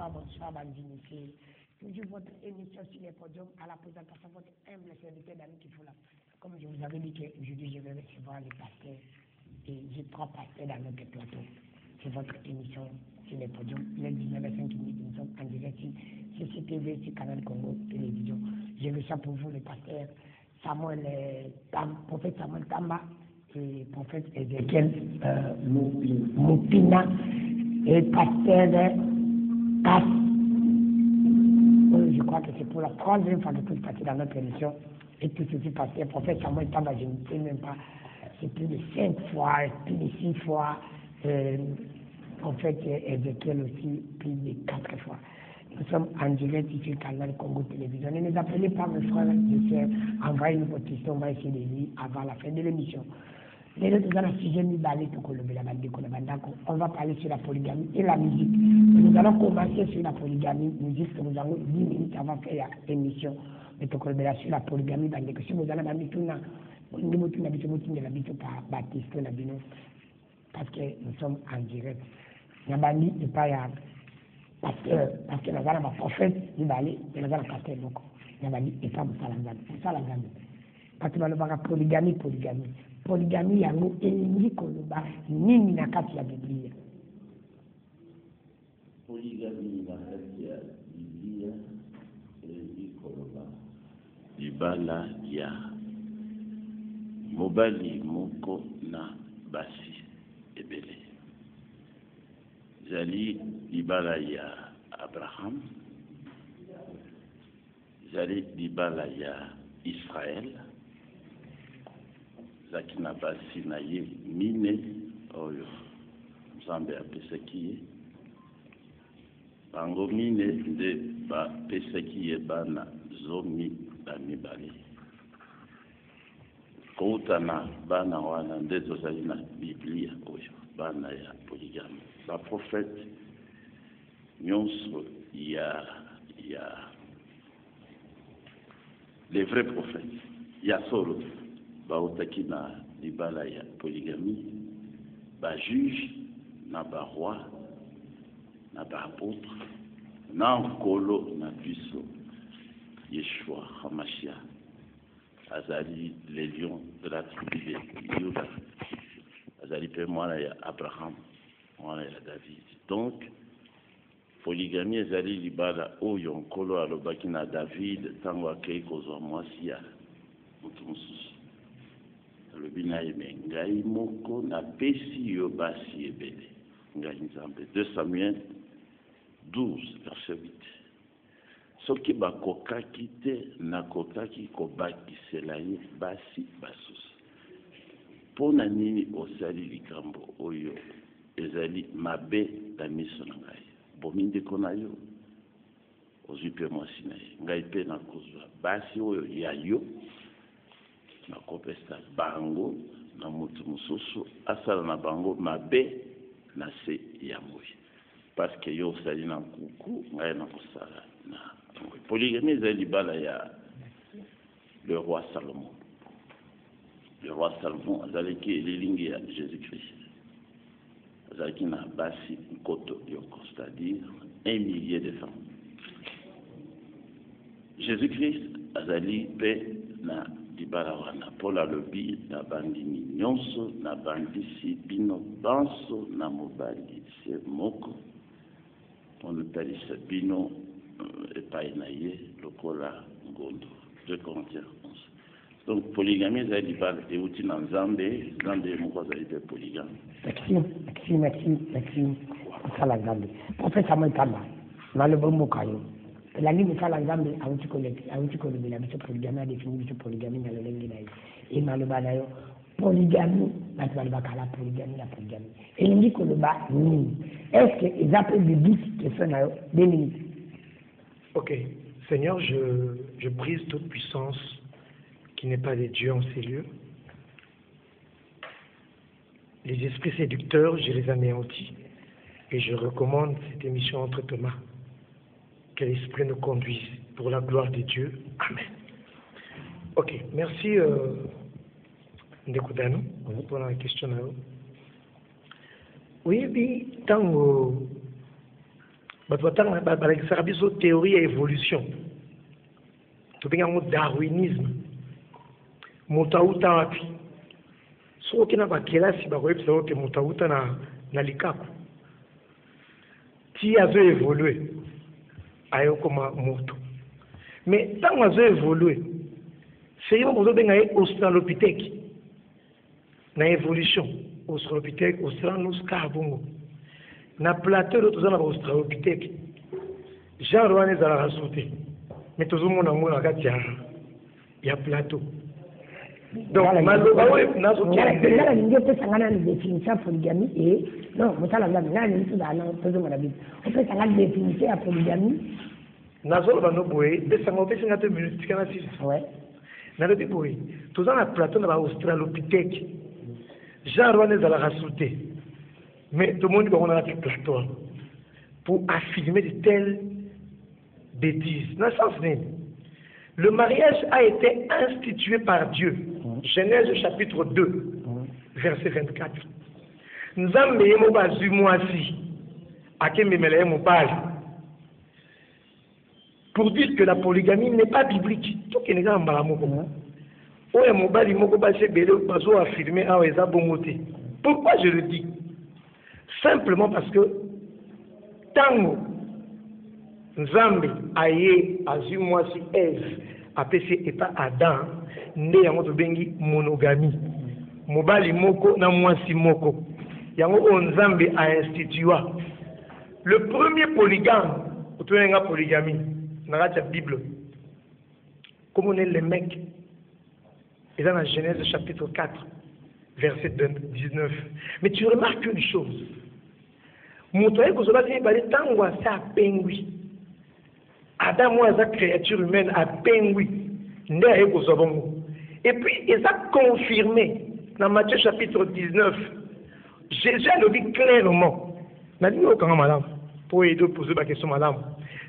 bonsoir, Bandini. Toujours votre émission sur les podiums à la présentation de votre humble serviteur d'Ami Kifoula. Comme je vous avais dit qu'aujourd'hui, je vais recevoir les pasteurs. Et j'ai 3 pasteurs dans notre plateau. C'est votre émission sur les podiums. Il est 19h05, nous sommes en direct sur CCTV, sur Canal Congo Télévision. J'ai reçu pour vous le pasteur prophète Samuel Tamba et prophète Ezekiel Mopina et pasteur Kass. Je crois que c'est pour la 3e fois que tout passer dans notre émission. Et tout ceci pasteur prophète Samuel Tamba, je ne sais même pas, c'est plus de 5 fois, plus de 6 fois. Prophète Ezekiel aussi, plus de 4 fois. Nous sommes en direct ici, Canal Congo Télévision. Ne nous appelez pas, mes frères et sœurs. Envoyez-nous vos questions, on va essayer de lire avant la fin de l'émission. On va parler sur la polygamie et la musique. Nous allons commencer sur la polygamie, musique que nous avons 10 minutes avant de faire l'émission. Mais sur la polygamie, si nous allons parce que nous sommes en direct. Nabani n'est pas parce que nous avons un prophète, nous allons un pasteur. Nabani n'est pas Moussalangambi. Parce que nous avons polygamie. Polygamie, yango elingi koloba nini na kati ya Biblia. Polygamie na kati ya Biblia elingi koloba libala ya mobali moko na basi ebele. Zali libala ya Abraham, zali libala ya Israël, zaki na basi na ye mine oyo Nzambe apesaki ye. Bango mine nde bapesaki ye bana 12. Kouta na bana wana nde tozali na Biblia oyo bana ya polygamie. Baprofete nyonso ya les vrais prophètes ya solo baotaki na libala ya polygamie, bajuge na baroi na baapôtre na nkolo na biso Yeshua Hamashia azali le lion de la tribu de Juda, azali pe mwana ya Abraham, mwana ya David. Donc polygamie ezali libala oyo nkolo alobaki na David tango akei kozwa mwasi ya moto mosusu. Alobi na ye me ngai moko napesi yo basi ebele ngai Nzambe. 2 Samuel 12 verset 8. Soki bakokaki te nakokaki kobakisela ye basi basusu. Mpona nini osali likambo oyo ezali mabe na miso na ngai? Bomi ndeko na yo ozwi mpe mwasi na ye, ngai mpe nakozwa basi oyo ya yo nakopesa bango na moto mosusu asala na bango mabe na se ya moi. Parce que yo osali na nkuku ngai nakosala na moi. Polygamie ezali libala ya le roi Salomon. Le roi Salomon azalaki elilingi ya Jésus-Christ. Azalaki na basi nkoto yoko, c'est-à-dire 1 millier de femmes. Jésus-Christ azali pe na libala wana. Paul alobi na bandimi nyonso na bandisi bino banso na mobali se moko. On le talisa bino epai na ye lokola ngondo. 2 Corinthiens 11. Donc polygamie ezali libala euti na Nzambe. Nzambe moko azali pe polygame. Merci. Musala Nzambe. Prophète Samuel Tamba, naloba mboka yo. Elangi musala Nzambe awuti kolobela biso polygamie, adefini biso polygamie na lolenge na ye. E maloba na yo polygamie, bato balobaka la polygamie. Elingi koloba nini? Est-ce que eza pe biblique question na yo? 2 minutes. Ok. Seigneur, je brise toute puissance qui n'est pas de Dieu en ces lieux. Les esprits séducteurs, je les anéantis et je recommande cette émission entre tes mains. Que l'Esprit nous conduise pour la gloire de Dieu. Amen. Ok, merci Ndekudano pour la question. Oui, tango balakisaka biso théorie ya évolution tobengango darwinisme moto auta wapi soki okenda bakelasi bakoyebisa oke moto auta na likaku ti azo évolue ayokoma moto mais ntango azo évolue sérieusement bozobenga ye australopithèque na évolution australopithèque australanus kaka bongo na plateau oyo toza na baaustralopithèque genre wana ezalaka so te mais tozomona ngo na kati ya plateau donc maloba oyo nazolingi opesanga na définition ya polygamie e non mosala nzambe nani tozala tozomona biso opesanga définition ya polygamie nazoloba no boye pesanga opesinga te minute tikana 6 nalobi boye toza na plateau na baaustralopithèque genre wana ezalaka so te mais tomoni bango na kati plateau pour affirmer de telles bêtises. Dans le sens le mariage a été institué par Dieu. Genèse chapitre 2, verset 24. Nzambe yemo bazu mwasi akememela yemo pale. Pour dire que la polygamie n'est pas biblique. Tout qui n'est pas mbala moko. Oya mobali moko ba se bele bazo affirmer awa eza bongote. Pourquoi je le dis? Simplement parce que tango Nzambe aye azu mwasi Ève apesi eta Adam nde yango tobengi monogamie mobali moko na mwasi moko yango o Nzambe a institua le premier polygame otoyenga polygamie na la Bible comme on est les mecs et dans la Genèse chapitre 4 verset 19 mais tu remarques une chose motoye kozoba te bali tango asa pengwi Adam moi sa créature humaine a pengwi nde aye kozoba bongo et puis il a confirmé dans Matthieu chapitre 19 Jésus a dit clairement na dit okanga malamu pour aider poser la question malamu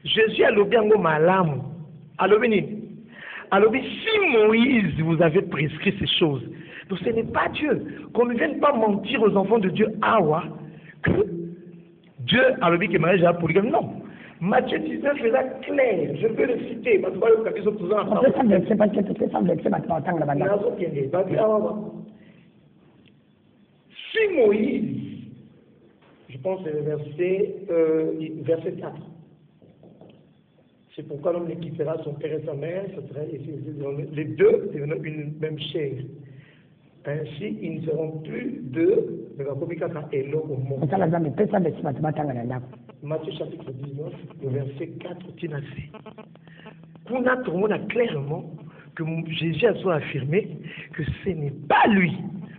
Jésus a dit yango malamu alobi nini alobi si Moïse vous avait prescrit ces choses donc ce n'est pas Dieu qu'on ne vienne pas mentir aux enfants de Dieu awa que Dieu a dit que le mariage est polygame. Non. Matthieu 19 est clair. Je peux le citer. Si Moïse, je pense que c'est le verset 4. C'est pourquoi l'homme ne quittera son père et sa mère. Les deux deviennent une même chair. Ainsi, ils ne seront plus deux, mais la communication est là au monde. Matthieu chapitre 19, le verset 4, on a clairement que Jésus a affirmé que ce n'est pas lui,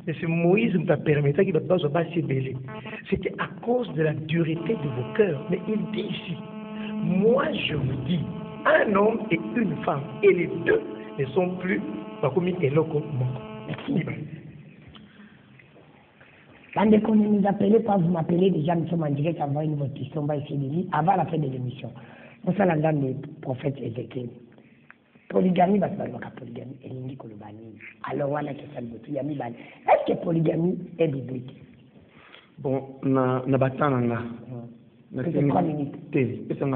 mais c'est Moïse qui t'a permis qu'il ne va pas se bêler. C'était à cause de la dureté de vos cœurs. Mais il dit ici, moi je vous dis, un homme et une femme, et les deux ne sont plus comme ils éloquent au monde. Merci. Quand on nous appelle, quand vous m'appelez, déjà nous sommes en direct avant une votre question, on va essayer de lire avant la fin de l'émission. On s'en a le prophète Ézéchiel. Polygamie, parce que la polygamie est l'unique colobanie. Alors on a question de polygamie. Est-ce que polygamie est biblique? Bon, na batananga. C'est 3 minutes. C'est 5.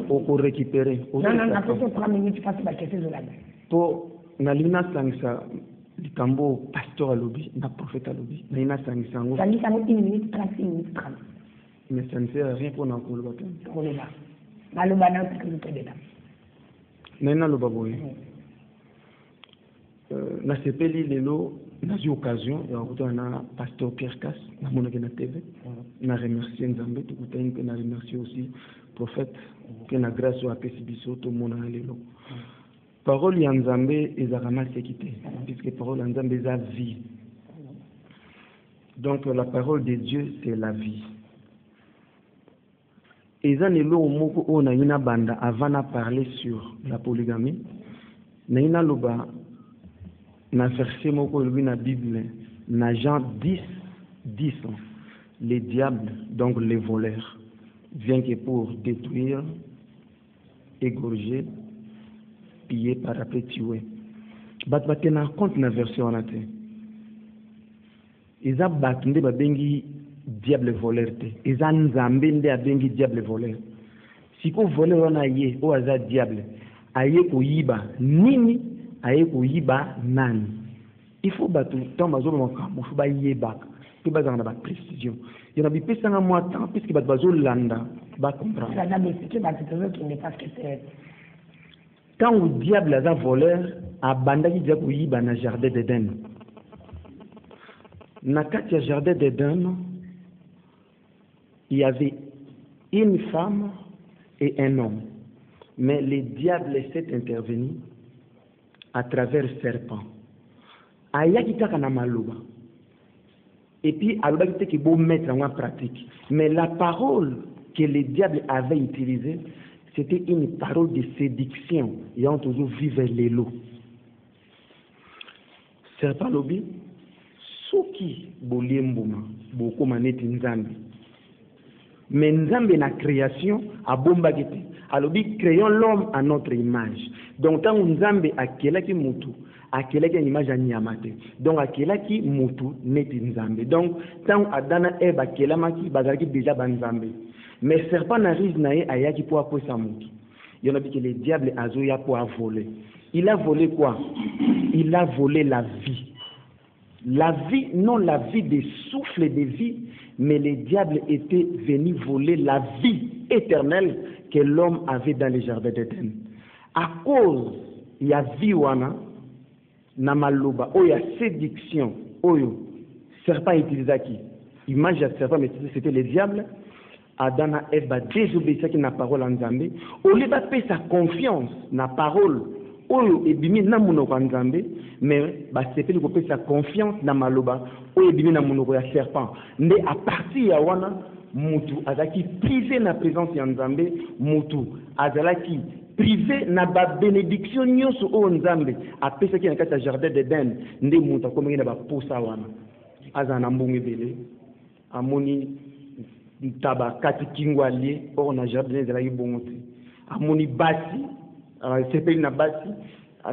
Pour récupérer. Non, c'est 3 minutes, parce que la question de la main. Pour Nalina Sangsa, le tambour pasteur à lobby, na prophète à lobby, Nalina Sangsa. Ça dit 1 minute 30, 1 minute 30. Mais ça ne sert à rien pour n'en pour le bâton. Pour le bas. Malobana, c'est que vous pouvez là. Nalina le baboy. Na sepeli lelo, na eu occasion, et on a pasteur Pierre Cass, na monnaie na TV, na remercier Nzambe, tout le temps, na remercier aussi prophète, que na grâce au APCBISO, tout le monde a lelo. Parole ya Nzambe ezaka mal séquité, puisque parole ya Nzambe eza vie. Donc la parole de Dieu c'est la vie. Eza lelo moko o na ina banda avant na parler sur la polygamie, na ina loba na verset moko lui na Bible, na Jean 10, les diables, donc les voleurs, viennent que pour détruire, égorger, piller, par après tuer. Bat na compte na verset on a te. Ils a battu babengi diable voleur te eza nzambe nde abengi diable voleur siko voleur wana ye o aza diable aye koyiba nini aye koyiba nani il faut bato tant bazoloba makambo faut bayebaka mpe bazala na baprécision yana bipesanga mwa temps puisque bato bazolanda bacomprendre ntango diable aza voleur abandaki dia koyiba na jardin d'Eden na kati ya jardin d'Eden il y avait une femme et un homme mais le diable s'est intervenu à travers serpent ayaki kaka na maloba et puis alobaki te ki bo mettre en pratique mais la parole que le diable avait utilisée c'était une parole de séduction et on toujours vivre les lots serpent lobi soki boliembuma bokoma neti nzambe mais nzambe na création abombaki te alobi créons l'homme à notre image donc tant nzambe akelaki mutu akelaki une image ya nyama te donc akelaki mutu neti nzambe donc tant adana eve akelamaki bazalaki déjà banzambe mais serpent na rise na ye ayaki po akwesa mutu yonabi que le diable azoya po voler il a volé quoi il a volé la vie. La vie, non la vie des souffles de vie, mais le diable était venu voler la vie éternelle que l'homme avait dans le jardin d'Éden. À cause, il y a vie wana, na maloba, il y a séduction, oyo, serpent utilisaki, image de serpent, mais c'était le diable. Adam et Eve désobéissent à la parole en Nzambe, au lieu de sa confiance na parole. Oyo ebimi na monoko ya Nzambe mais basepeli kopesa confiance na maloba oyo ebimi na monoko ya serpent nde à partir ya wana mutu azalaki privé na présence ya Nzambe mutu azalaki privé na ba bénédiction nyonso oyo Nzambe apesaki na kati ya jardin d'Eden nde mutu akomaki na baposa wana azala na mbongo ebele amoni ntaba kati kingwalie oyo na jardin ezalaki bongo te amoni basi sepeli na basi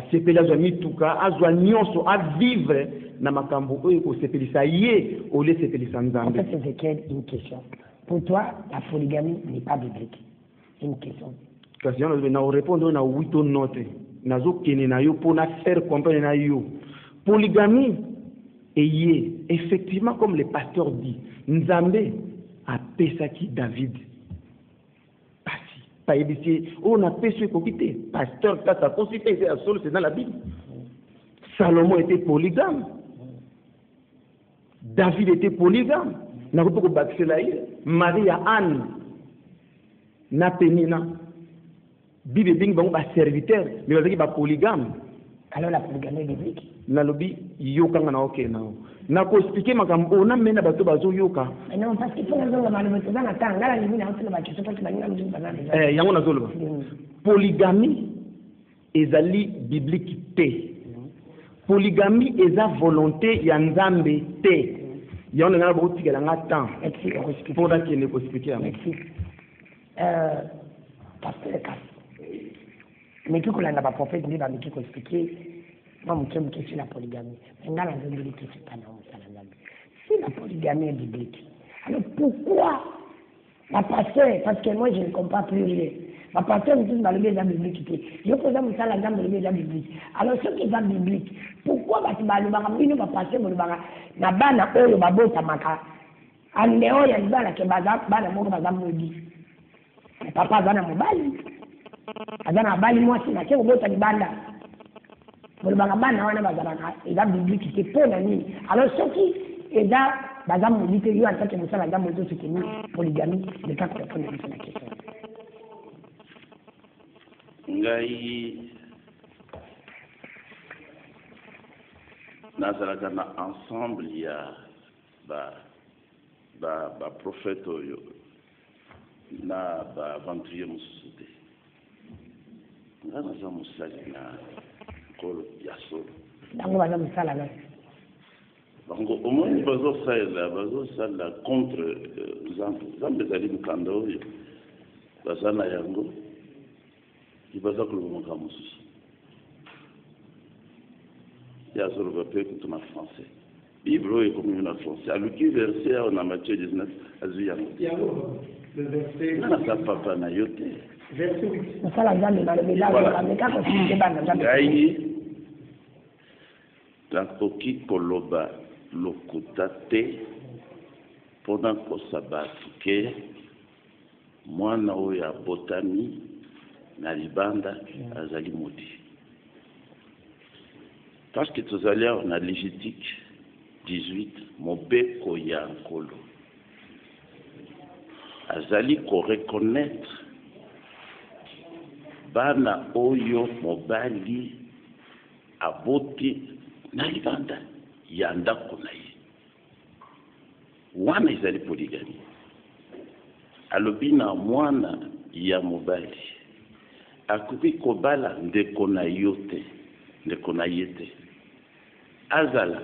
sepeli azwa mituka azwa nyonso a vivre na makambo oyo kosepelisa ye ole sepelisa Nzambe. En fait, c'est une question. Pour toi, la polygamie n'est pas biblique. C'est une question. Kasi yana na répondre na wito note nazo kene na yo pour na faire comprendre na yo. Polygamie est effectivement comme le pasteur dit, Nzambe a pesaki David. Pas ébissé, on a péché pour quitter. Pasteur, quand ça consulté, c'est dans la Bible. Salomon était polygame. David était polygame. N'a pas bâti là. Marie Anne, n'a pénina. Bible bing bang ba serviteur, mais il va polygame. Alors la polygamie est biblique. Na lobi yoka na ok na. Na ko expliquer makambo on a mena bato bazo yoka. Non parce qu'il faut que nous malheureusement na tanga la limite entre la question parce que banyina muziki banana. Yango na zoloba. Polygamie ezali biblique te. Polygamie eza volonté ya Nzambe te. Yango na ba utikela nga temps. Pour da kene ko expliquer. Merci. Parce que mais qui qu'on a pas prophète ni ba qui ko expliquer. Moi, je me sur la polygamie. Mais dans la biblique, c'est pas normal. Si la polygamie est biblique, alors pourquoi ma pasteur, parce que moi je ne comprends plus rien. Ma pasteur me dit que le la biblique. Je pose ça la gamme de la biblique. Alors ce qui est biblique, pourquoi tu vas le barabino, ma pasteur me le barabino, na bana oyo babota maka. Andeo ya bana ke bana mo baza modi. Papa bana mobali. Azana bali moi si na ke bota ni banda. Il a biblique qui est peu d'années. Alors, ce qui est là, bazam modite, yo en tant que monsieur, la gamme de ce qui est polygamie, le cas pour répondre à la question. Ngai nazalaka na ensemble ya ba prophète oyo na ba aventurier mosusu te. Nga naza mosali na ya solo. Bango baza mosala na. Bango omoni bazosala contre Nzambe ezali mokanda oyo baza na yango baza koloba makambo mosusu ya solo bape kutuna français Bible est comme une français. À l'outil verset, on a Matthieu 19, Azuya. Le verset. Non, ça papa na yote. Verset 8. Ngai nakoki koloba lokuta te mpona kosaba ke mwana oyo abotami na libanda azali moti. Parce que tozali awa na Lévitique 18 mobeko ya nkolo azali koreconnaître bana oyo mobali aboti na libanda ya ndako na ye wana ezali polygami. Alobi na mwana ya mobali akoki kobala ndeko na yo te, ndeko na ye te, azala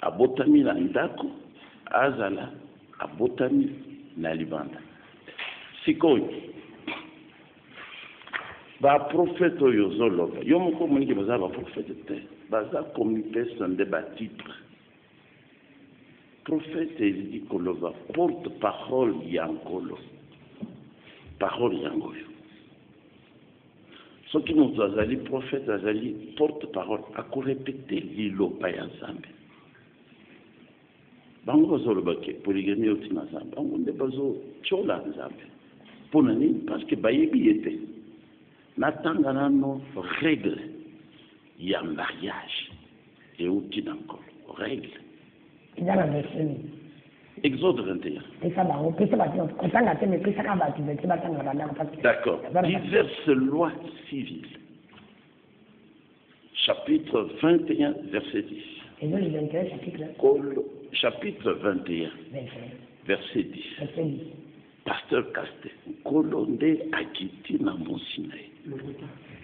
abotami na ndako, azala abotami na libanda. Sikoyo ba prophète oyo zoloba yo moko moniki baza ba prophète te, baza communication de ba titre. Prophète ezali koloba porte parole ya nkolo, parole ya ngoyo. Soki moto azali prophète azali porte parole akorepete liloba ya Nzambe. Bango bazoloba ke polygami oti na Nzambe, bango nde bazotyola Nzambe. Mpona nini? Parce que bayebi ete natanga nano règle ya mariage euti na nkolo, règle. Exode 21. D'accord. Diverses lois civiles. Chapitre 21, verset 10. Chapitre 21, verset 10. Pasteur Casté, Kolonde Akiti na Monsinaï.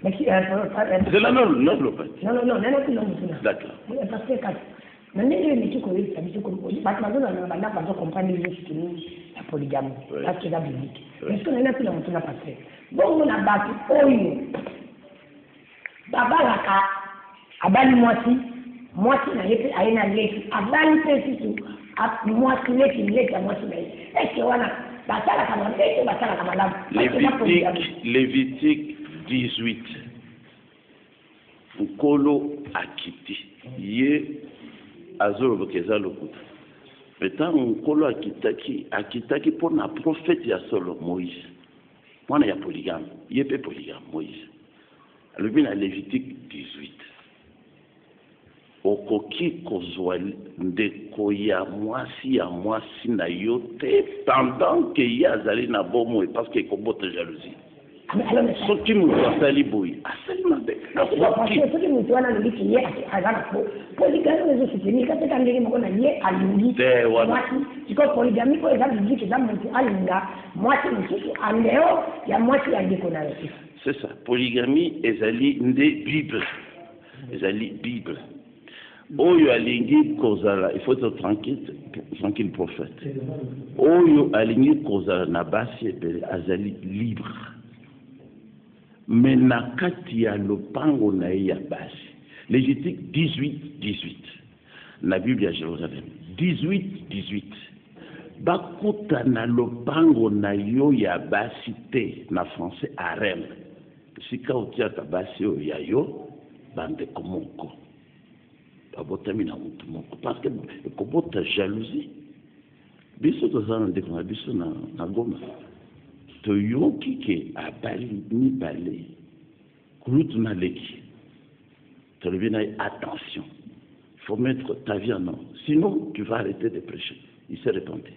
C'est la même, non, non, non. D'accord. La polygamie, parce que c'est biblique. Est-ce qu'on a plus longtemps la passé? Bon, on a battu Oyo. Baba Laka, Abali Moiti n'a été à une allée, Abali Pessu, Moiti, est-ce qu'on a Lévitique 18. Nkolo akiti. Ye azolo keza lokuta. Maintenant nkolo akitaki pour na prophète ya solo Moïse. Mwana ya polygame. Ye pe polygame Moïse. Alobi na Lévitique 18. Okoki kozwa ndeko ya mwasi na yo te pendant que ye azali na bomo parce que ekobota jalousie. Soki moto asali boye asali mabe. Soki moto wana alobiki ye azala po polygami ezosuteni kapeka ndenge moko na ye alingi mwasi. Siko polygami po eza biblike eza moto alinga mwasi mosusu andeo ya mwasi ya ndeko na yo. C'est ça. Polygamie ezali nde Bible. Ezali Bible. Oyo alingi kozala, il faut être tranquille prophète. Oyo alingi kozala na basi ebele azali libre. Mais na kati ya lopango na ya basi. Lévitique 18. Na Bible ya Jérusalem 18. Bakuta na lopango na yo ya basi te na français harem. Sika otia ta basi oyo ya yo bande komoko. Abotami na mutu moko parce que ekobota jalousie. Biso tozana ndeko na biso na Goma. Toyoki ke abali mibale kulutu na leki. Tolobi na attention. Il faut mettre ta vie en ordre. Sinon, tu vas arrêter de prêcher. Il s'est repenti.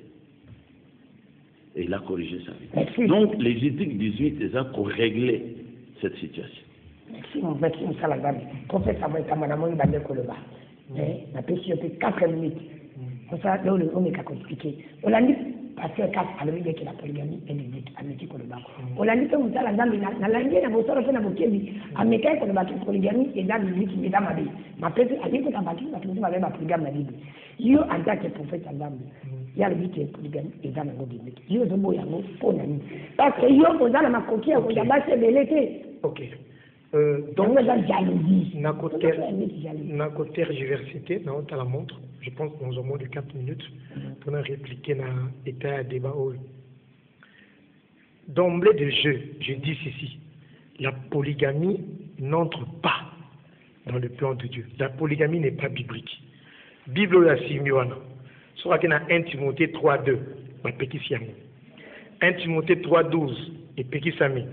Et il a corrigé sa vie. Donc, les Lévitique 18, ils ont régler cette situation. Merci, mon frère, qui me sala gamme. Prophète, ça va être à mon amour, il va dire que le bas. Mais, la péché, 4 minutes. Pour ça, là, on est qu'à compliquer. On a dit, parce que 4, à l'heure que la polygamie est biblique, à métier que le bas. On a dit que vous savez, la gamme, la langue, la voiture, la voiture, à métier que le bas, la polygamie est dans biblique, il est dans ma vie. Ma péché, à dire que la bâtisse, la polygamie, la polygame, la Bible. Yo, en tant que prophète, la gamme, il y a le but que la polygamie est dans la biblique. Yo, je suis pour nani. Parce que yo, vous avez ma coquille, vous avez baissé de l'été. Ok. Donc, jalousie. na côté diversité, na on la montre, je pense dans un moins de 4 minutes, pour nous répliquer dans l'état de débat. D'emblée de jeu, je dis ceci, la polygamie n'entre pas dans le plan de Dieu. La polygamie n'est pas biblique. Bible la Simeona. Soit qu'il y a 1 Timothée 3:2, ma petit fiamme. 1 Timothée 3:12, et petit sami.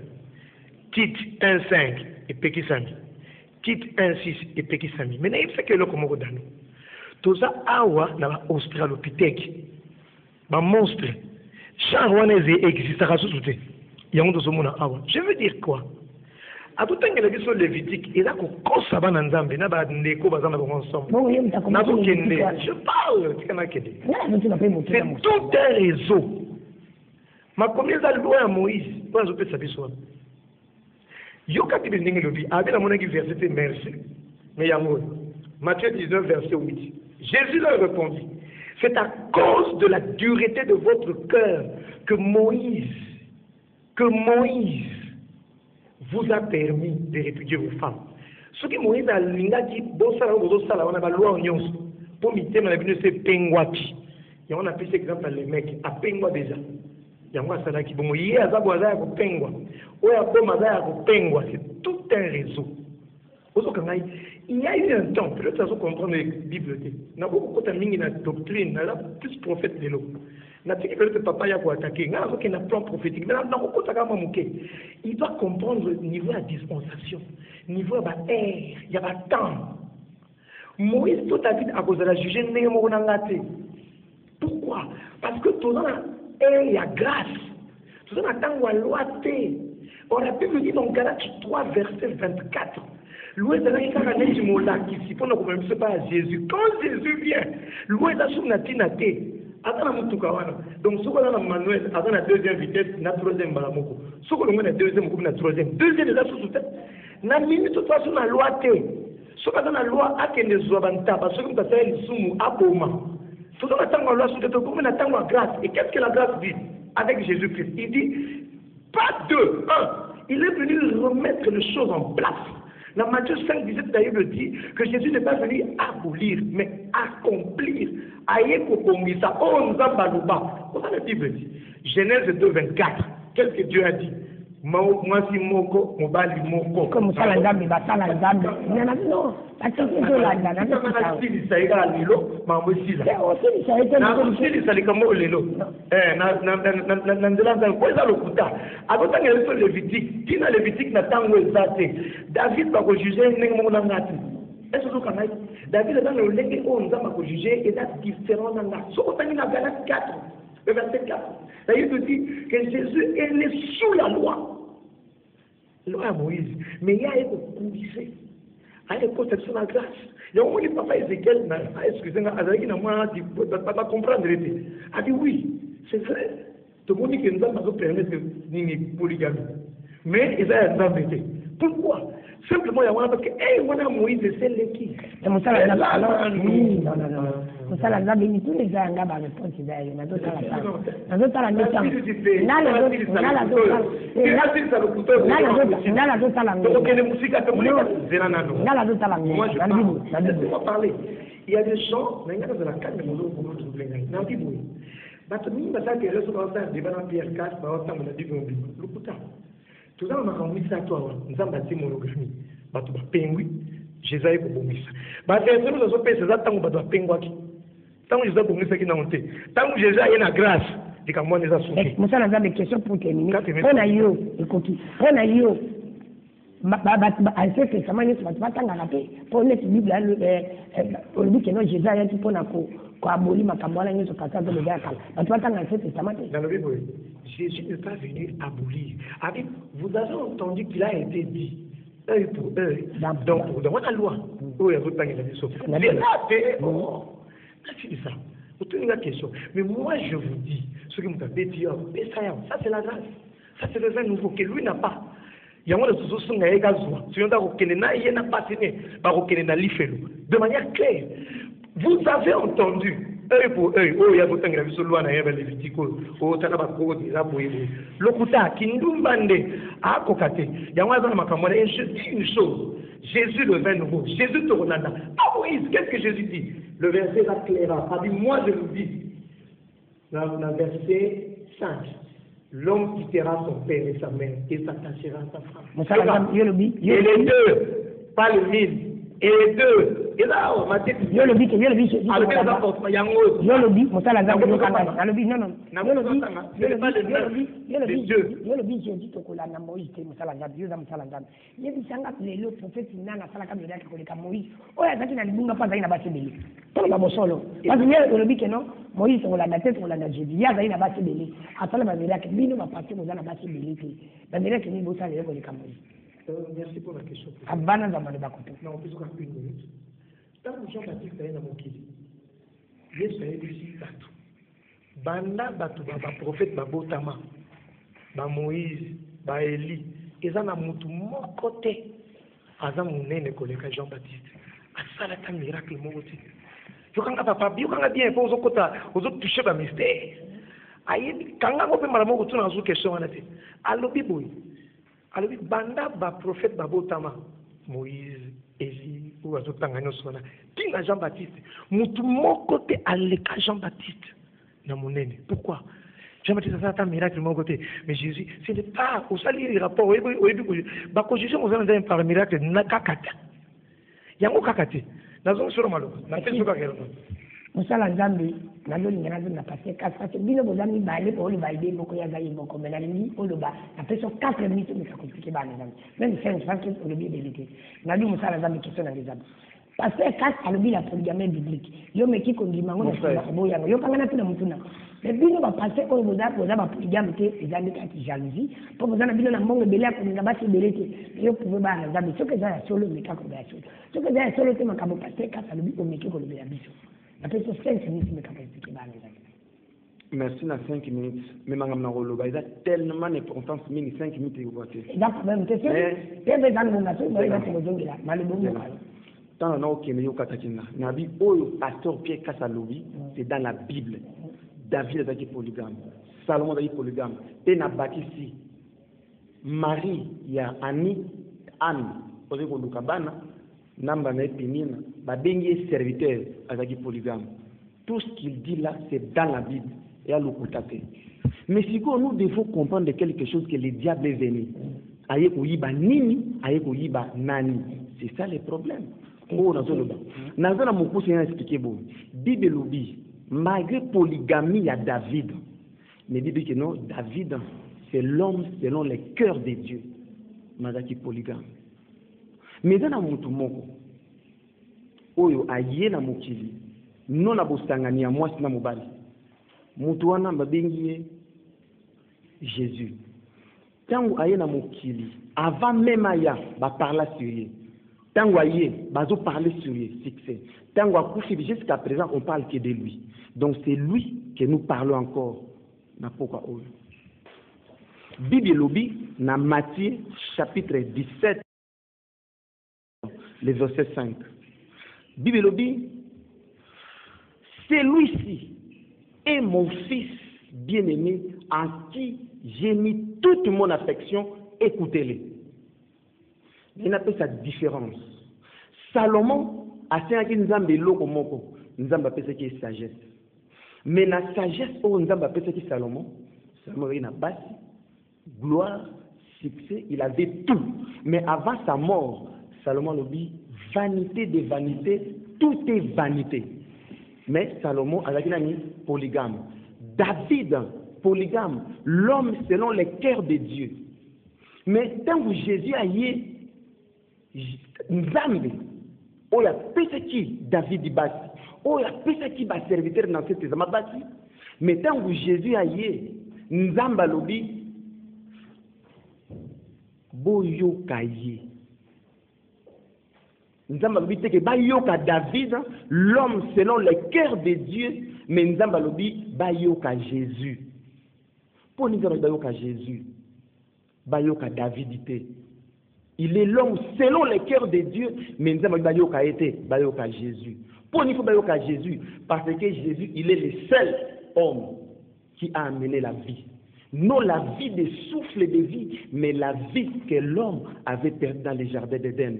Tite 1:5, et petit sami. Tite 1:6, et petit sami. Mais il fait que le comme dans nous. Tout ça, awa, na Australopithèque. Ma monstre. Chaque one existera sous tout. Il y a un de awa. Je veux dire quoi? À tout temps que la vie sur Lévitique, il y a qu'on consomme en Nzambe, n'a pas d'écho basé dans ensemble. Je parle, c'est tout un réseau. Ma combien de loi à Moïse, pour un peu de sa vie soit. Yoka qui vient de l'obi, avec la monnaie qui verset merci, mais il y a Matthieu 19, verset 8. Jésus leur répondit, c'est à cause de la dureté de votre cœur que Moïse vous a permis de répudier vos femmes. Ce qui Moïse a dit, bon, ça, on a la loi en yons. Pour m'y témoigner, on a vu pengwaki. Et on a pris cet exemple les mecs, à pengwa déjà. Il y a moi, ça là qui bon, il y a zaboisa à pengwa. Ou à bomaza à pengwa. C'est tout un réseau. Il y a eu un temps, peut-être ça se comprend dans les Bibles. Il y a beaucoup de doctrine, il y a plus prophète de l'eau. Le papa a attaqué, il y a un plan prophétique. Il doit comprendre le niveau de la dispensation, le niveau de l'air, il y a un temps. Moïse, toute la vie, à cause de la juger, n'est pas. Pourquoi? Parce que tout ça, il y a grâce. Tout ça, il y a loi. On a pu le dire dans Galates 3, verset 24. Loué de la du Mola qui s'y pose pas à Jésus. Quand Jésus vient, loué de la sounatinate. Donc, ce qu'on a Manuel, avant la deuxième vitesse, la troisième balamoko. Ce qu'on a la deuxième, la troisième. Deuxième déjà sous tête. La minute, de toute façon, la loi T. Ce qu'on a la loi A qui ne soit pas, parce que nous avons fait le soumou à Boma. Ce qu'on attend la loi sous tête, comme on attend la grâce. Et qu'est-ce que la grâce dit avec Jésus-Christ? Il dit, pas deux, un. Il est venu remettre les choses en place. La Matthieu 5, 17 d'ailleurs le dit que Jésus n'est pas venu abolir, mais accomplir. Voilà la Bible dit. Genèse 2, 24. Qu'est-ce que Dieu a dit? Comme ça, la dame, ça, la dame. Non, David va juger est-ce que David dans le legs on va juger et c'est différent dans la sorte de la Galates 4, le verset 4. D'ailleurs, il dit que Jésus est né sous la loi. Loi à Moïse, mais il y a un coulisser. À l'époque, c'est sur la grâce. Il y a un moment où papa Ézéchiel, excusez-moi, il ne pas comprendre. Il a dit oui, c'est vrai. Tout le monde dit que nous avons permis de polygamie. Mais ils ont un vérité. Pourquoi? Simplement, il y a un parce que, on a Moïse, c'est l'équipe. C'est mon salaire. Oui, non. Mon salaire, tous les gens qui ont répondu, ils ont d'autres il y a des gens, mais il y a de la calme, mais tout ça, on a rendu ça à toi. Nous avons bâti monogamie. Bato ba pengui, Jésus est pour bomisa. Bato est nous avons fait ça tant que bato pengwaki. Tant que Jésus bomisa qui n'a honte. Tant que Jésus est na grâce, dit qu'à moi nous a souffert. Moi ça n'a des questions pour terminer. On a eu, écoute, on a eu. À ce que ça m'a dit, tu vas t'en rappeler. Pour notre Bible, on dit que non Jésus est tout pour na ko abolir ma kamwana nyo so kata de le gars. Tu vas t'en Ancien Testament. Dans le Bible, Jésus n'est pas venu abolir. Vous avez entendu qu'il a été dit, œil pour œil, donc dans la loi. Oui, il y a d'autres qui ont dit ça. Vous tenez la question. Mais moi, je vous dis, ce que vous avez dit, ça c'est la grâce. Ça c'est le vin nouveau que lui n'a pas. Il y a des choses qui sont de manière claire. Vous avez entendu œil pour œil, oh, il y a beaucoup de gens qui sont loin de Lévitique, oh, tu as pas de gens qui sont Lokuta, Kindumbande, à Kokate, il y a un je dis une chose, Jésus le vin nouveau, Jésus te relanda. Ah oui, qu'est-ce que Jésus dit? Le verset va clair, ça dit, moi je vous dis, dans le verset 5, l'homme quittera son père et sa mère et s'attachera à sa femme. Et les deux, pas le mille. Et les deux, et là, on m'a dit, yo le dit, merci pour la question. Non, plus qu'une minute. Tant que Jean-Baptiste est dans mon kili, Jésus est ici, Batou. Banda Batou, prophète Babotama, Moïse, Élie, ils ont mon côté. Azam Mounene, collègue Jean-Baptiste. Ça, c'est un miracle, mon côté. Je ne sais pas, je ne bien, pour aux autres toucher le mystère. Quand on peut me retourner dans une question, alors, Biboui. Alors, banda ba prophète babotama Moïse, Élie, ou azotangano sona. Tinga Jean-Baptiste. Mutu mon côté aleka Jean-Baptiste. Na monene. Pourquoi? Jean-Baptiste a fait un miracle de mon côté. Mais Jésus, ce n'est pas au salir les rapports. Bah, quand Jésus nous a par miracle, na kakata. Yango kakate. Nazo sur malo. Na fait sur kakero. Musala Nzambi, nalo lingana na passer 4 parce que bino bozami balé pour le baïdé boko ya zayi boko mais la nuit on le ba na fait sur 4 minutes mais ça compliqué ba Nzambi même 5 parce que le bien vérité nalo musala Nzambi question na les abs parce que 4 alobi la polygamie biblique yo meki ko ngima ngo na boya yo kangana tuna mutuna mais bino ba passer ko boza ba polygamie te ezali kati jalousie pour bozana bino na mbongo belé ko na ba se belé te yo pouvez ba Nzambi ce que ça solo mais ka ko ba solo ce que ça solo te makabo passer 4 alobi ko meki ko le bien biso. Merci, na 5 minutes. Mais je il a tellement d'importance, 5 minutes et vous c'est dans la Bible. David a dit polygame. Salomon a dit polygame. Et na bâti Marie, il y a Annie, Anne, Namba na Pénina, Babengi serviteur avec polygame. Tout ce qu'il dit là, c'est dans la Bible et à l'okutate. Mais si nous devons comprendre de quelque chose que le diable est venu, aye kuyiba nini, aye kuyiba nani. C'est ça le problème. Oh, Nazana Moukou s'est expliqué bon. Bible lobi, malgré polygamie à David, mais Bible que non, David, c'est l'homme selon le cœur de Dieu. Mazaki polygame. Mais dans mon moko oyo aye na mokili non na bosangani ya mwasi na mobali mutu wana babengi Jésus tangu aye na mokili avant même aya ba parla sur lui tangu aye bazo parler sur lui succès tangu akufi jusqu'à présent on parle que de lui donc c'est lui que nous parlons encore na pourquoi oyo Bible lobi na Matthieu chapitre 17 le verset 5. Bible dit, celui-ci est mon fils bien-aimé en qui j'ai mis toute mon affection, écoutez-le. Il appelle sa différence. Salomon a fait un nzambe loko moko, nzambe appelle ce qui est sagesse. Mais la sagesse au nzambe appelle ce qui est Salomon, Salomon il a bâti, gloire, succès, il avait tout. Mais avant sa mort, Salomon le dit, vanité de vanité, tout est vanité. Mais Salomon a dit polygame. David, polygame, l'homme selon le cœur de Dieu. Mais tant que Jésus a eu Nzambe, il y a personne qui David dit bâti, il y a personne qui va serviteur dans cette maison bâti. Mais tant que Jésus a eu Nzambe lobi, boyo kaye. Nzamba lobi te ke ba yoka David, l'homme selon le cœur de Dieu, mais Nzamba lobi ba yoka Jésus. Pour nous dire ba yoka Jésus, ba yoka David te. Il est l'homme selon le cœur de Dieu, mais Nzamba ba yoka été, ba yoka Jésus. Pour il faut bayoka Jésus, parce que Jésus, il est le seul homme qui a amené la vie. Non la vie des souffles de vie, mais la vie que l'homme avait perdue dans les jardins d'Éden.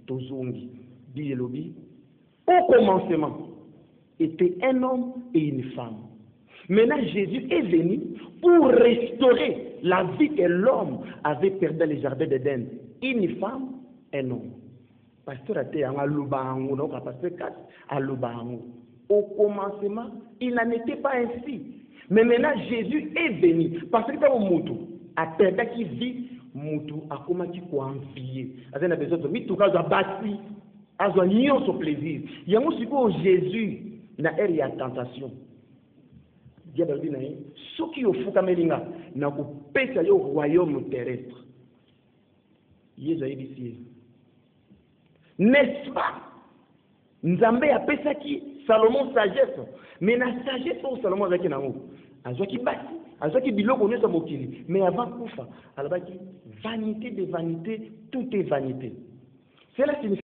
Tozongi, dit Elobi, au commencement, était un homme et une femme. Maintenant, Jésus est venu pour restaurer la vie que l'homme avait perdue dans les jardins d'Éden. Une femme, un homme. Pasteur a été au commencement, il n'en était pas ainsi. Mais maintenant, Jésus est venu. Parce que dans le Moutou, à terre qui vit, Moutou a commencé à envier. Il a besoin de Moutou, il a bâti, il a nié son plaisir. Il y a aussi Jésus, il a eu la tentation. Il y a dit, ceux qui ont fait Kamelinga, n'a pas pété au royaume terrestre. Il y a dit, n'est-ce pas? Nzambe a pété qui Salomon sagesse. Mais la sagesse au Salomon avec un Azwa qui bâti, azwa qui biloko ne mokili. Mais avant Koufa, vanité de vanité, tout est vanité. C'est la